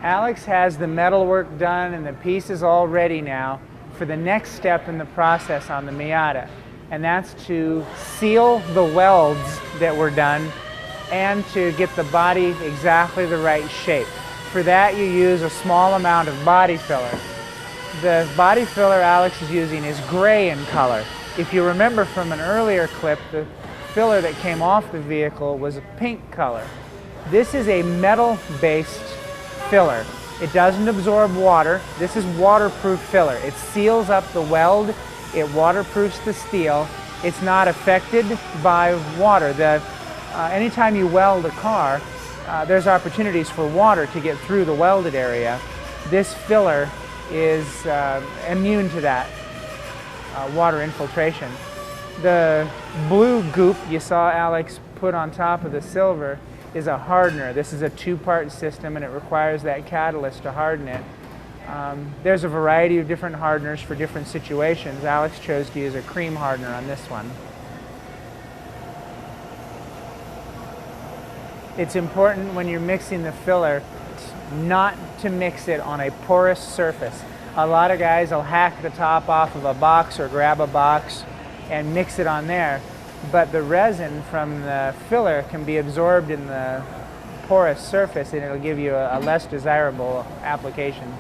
Alex has the metal work done and the piece is all ready now for the next step in the process on the Miata, and that's to seal the welds that were done and to get the body exactly the right shape. For that you use a small amount of body filler. The body filler Alex is using is gray in color. If you remember from an earlier clip, the filler that came off the vehicle was a pink color. This is a metal-based filler. It doesn't absorb water. This is waterproof filler. It seals up the weld, it waterproofs the steel. It's not affected by water. Anytime you weld a car, there's opportunities for water to get through the welded area. This filler is immune to that water infiltration. The blue goop you saw Alex put on top of the silver is a hardener. This is a two-part system and it requires that catalyst to harden it. There's a variety of different hardeners for different situations. Alex chose to use a cream hardener on this one. It's important when you're mixing the filler not to mix it on a porous surface. A lot of guys will hack the top off of a box or grab a box and mix it on there, but the resin from the filler can be absorbed in the porous surface and it'll give you a less desirable application.